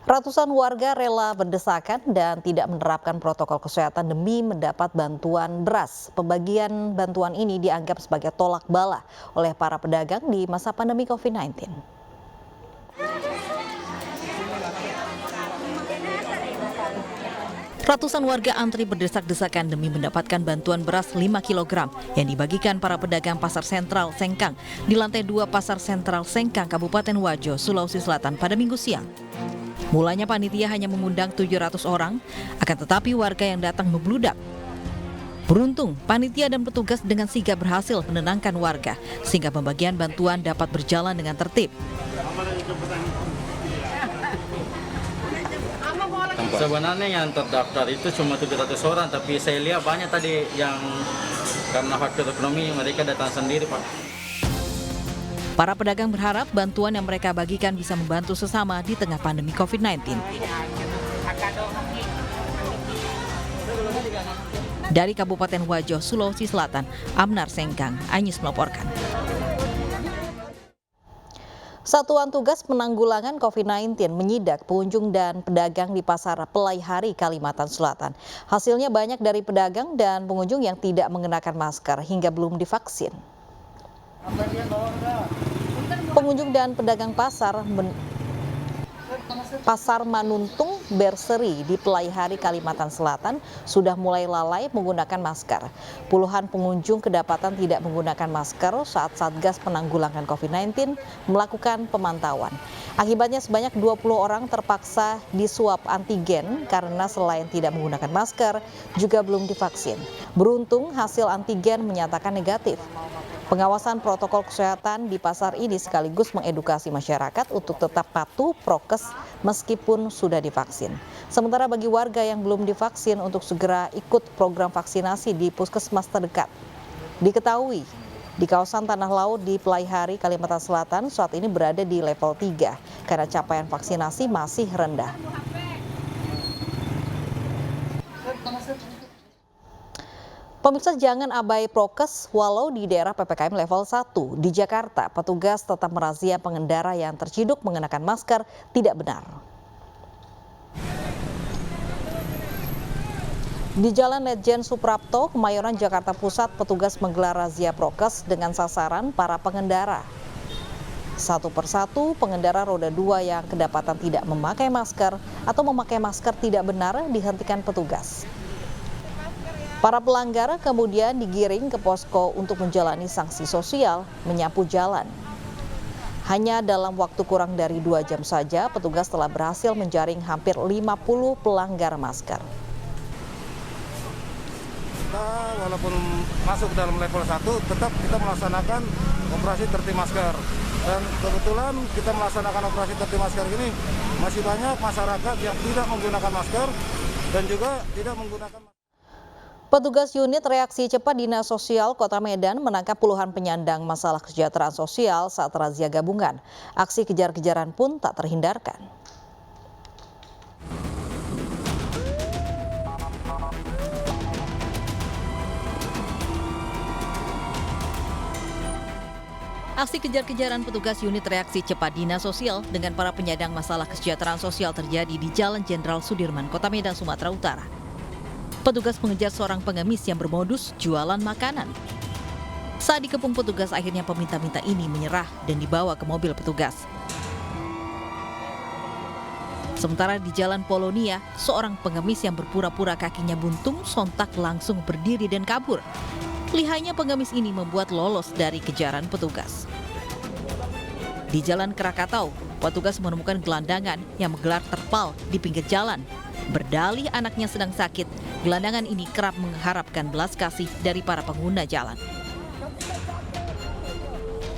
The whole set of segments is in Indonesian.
Ratusan warga rela berdesakan dan tidak menerapkan protokol kesehatan demi mendapat bantuan beras. Pembagian bantuan ini dianggap sebagai tolak bala oleh para pedagang di masa pandemi COVID-19. Ratusan warga antri berdesak-desakan demi mendapatkan bantuan beras 5 kg yang dibagikan para pedagang Pasar Sentral Sengkang di lantai 2 Pasar Sentral Sengkang, Kabupaten Wajo, Sulawesi Selatan pada Minggu siang. Mulanya panitia hanya mengundang 700 orang, akan tetapi warga yang datang membludak. Beruntung, panitia dan petugas dengan sigap berhasil menenangkan warga, sehingga pembagian bantuan dapat berjalan dengan tertib. Sebenarnya yang terdaftar itu cuma 700 orang, tapi saya lihat banyak tadi yang karena faktor ekonomi mereka datang sendiri, Pak. Para pedagang berharap bantuan yang mereka bagikan bisa membantu sesama di tengah pandemi COVID-19. Dari Kabupaten Wajo, Sulawesi Selatan, Amnar Sengkang, Anyis melaporkan. Satuan Tugas Penanggulangan COVID-19 menyidak pengunjung dan pedagang di Pasar Pelaihari, Kalimantan Selatan. Hasilnya banyak dari pedagang dan pengunjung yang tidak mengenakan masker hingga belum divaksin. Pengunjung dan pedagang Pasar Manuntung Berseri di Pelaihari, Kalimantan Selatan sudah mulai lalai menggunakan masker. Puluhan pengunjung kedapatan tidak menggunakan masker saat Satgas Penanggulangan COVID-19 melakukan pemantauan. Akibatnya sebanyak 20 orang terpaksa diswab antigen karena selain tidak menggunakan masker juga belum divaksin. Beruntung hasil antigen menyatakan negatif. Pengawasan protokol kesehatan di pasar ini sekaligus mengedukasi masyarakat untuk tetap patuh prokes meskipun sudah divaksin. Sementara bagi warga yang belum divaksin untuk segera ikut program vaksinasi di puskesmas terdekat. Diketahui, di kawasan Tanah Laut di Pelaihari, Kalimantan Selatan saat ini berada di level 3 karena capaian vaksinasi masih rendah. Pemirsa, jangan abai prokes walau di daerah PPKM level 1. Di Jakarta, petugas tetap merazia pengendara yang terciduk mengenakan masker tidak benar. Di Jalan Ledjen Suprapto, Kemayoran, Jakarta Pusat, petugas menggelar razia prokes dengan sasaran para pengendara. Satu persatu pengendara roda 2 yang kedapatan tidak memakai masker atau memakai masker tidak benar dihentikan petugas. Para pelanggar kemudian digiring ke posko untuk menjalani sanksi sosial, menyapu jalan. Hanya dalam waktu kurang dari 2 jam saja, petugas telah berhasil menjaring hampir 50 pelanggar masker. Kita walaupun masuk dalam level 1, tetap kita melaksanakan operasi tertib masker. Dan kebetulan kita melaksanakan operasi tertib masker ini, masih banyak masyarakat yang tidak menggunakan masker dan juga tidak menggunakan masker. Petugas unit reaksi cepat Dinas Sosial Kota Medan menangkap puluhan penyandang masalah kesejahteraan sosial saat razia gabungan. Aksi kejar-kejaran pun tak terhindarkan. Aksi kejar-kejaran petugas unit reaksi cepat Dinas Sosial dengan para penyandang masalah kesejahteraan sosial terjadi di Jalan Jenderal Sudirman, Kota Medan, Sumatera Utara. Petugas mengejar seorang pengemis yang bermodus jualan makanan. Saat dikepung petugas, akhirnya peminta-minta ini menyerah dan dibawa ke mobil petugas. Sementara di Jalan Polonia, seorang pengemis yang berpura-pura kakinya buntung sontak langsung berdiri dan kabur. Lihainya pengemis ini membuat lolos dari kejaran petugas. Di Jalan Krakatau, petugas menemukan gelandangan yang menggelar terpal di pinggir jalan. Berdalih anaknya sedang sakit, gelandangan ini kerap mengharapkan belas kasih dari para pengguna jalan.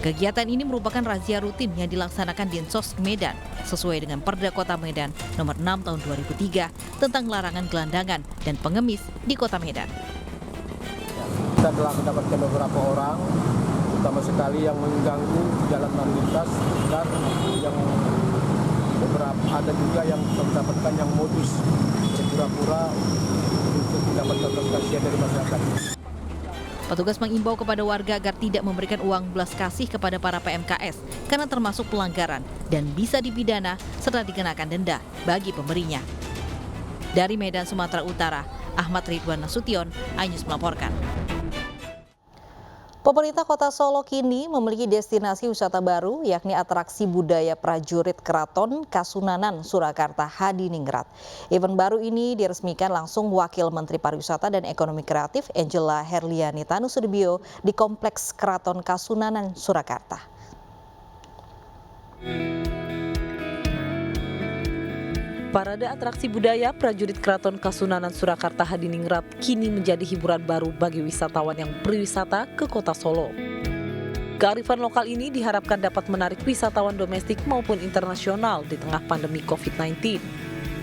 Kegiatan ini merupakan razia rutin yang dilaksanakan Dinsos Medan sesuai dengan Perda Kota Medan Nomor 6 Tahun 2003 tentang larangan gelandangan dan pengemis di Kota Medan. Kita telah mendapatkan beberapa orang, terutama sekali yang mengganggu jalan lalu lintas dan yang beberapa ada juga yang mendapatkan yang modus berpura-pura untuk mendapatkan belas kasihan dari masyarakat. Petugas mengimbau kepada warga agar tidak memberikan uang belas kasih kepada para PMKS karena termasuk pelanggaran dan bisa dipidana serta dikenakan denda bagi pemberinya. Dari Medan, Sumatera Utara, Ahmad Ridwan Nasution, iNews melaporkan. Pemerintah Kota Solo kini memiliki destinasi wisata baru, yakni atraksi budaya prajurit Keraton Kasunanan Surakarta Hadiningrat. Event baru ini diresmikan langsung Wakil Menteri Pariwisata dan Ekonomi Kreatif Angela Herliani Tanusudibio di Kompleks Keraton Kasunanan Surakarta. Parade atraksi budaya prajurit Keraton Kasunanan Surakarta Hadiningrat kini menjadi hiburan baru bagi wisatawan yang berwisata ke Kota Solo. Kearifan lokal ini diharapkan dapat menarik wisatawan domestik maupun internasional di tengah pandemi COVID-19.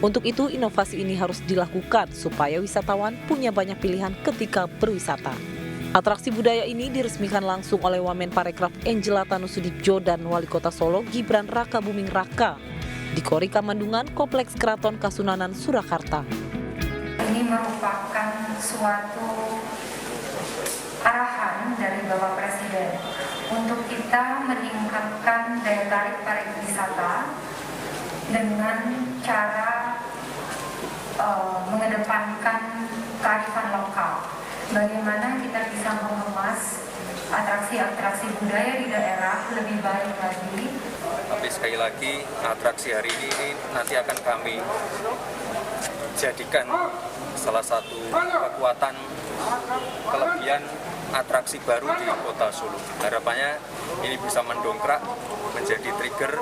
Untuk itu, inovasi ini harus dilakukan supaya wisatawan punya banyak pilihan ketika berwisata. Atraksi budaya ini diresmikan langsung oleh Wamen Parekraf Angela Tanusudibio dan Wali Kota Solo Gibran Raka Buming Raka di Kori Kamandungan, Kompleks Keraton Kasunanan Surakarta. Ini merupakan suatu arahan dari Bapak Presiden untuk kita meningkatkan daya tarik pariwisata dengan cara mengedepankan kearifan lokal. Bagaimana kita bisa mengemas atraksi-atraksi budaya di daerah lebih baik lagi. Tapi sekali lagi, atraksi hari ini nanti akan kami jadikan salah satu kekuatan kelebihan atraksi baru di Kota Solo. Harapannya ini bisa mendongkrak, menjadi trigger,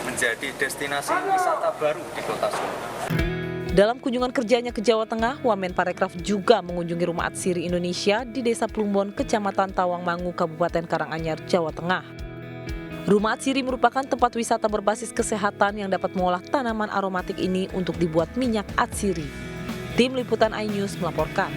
menjadi destinasi wisata baru di Kota Solo. Dalam kunjungan kerjanya ke Jawa Tengah, Wamen Parekraf juga mengunjungi Rumah Atsiri Indonesia di Desa Plumbon, Kecamatan Tawangmangu, Kabupaten Karanganyar, Jawa Tengah. Rumah Atsiri merupakan tempat wisata berbasis kesehatan yang dapat mengolah tanaman aromatik ini untuk dibuat minyak atsiri. Tim Liputan iNews melaporkan.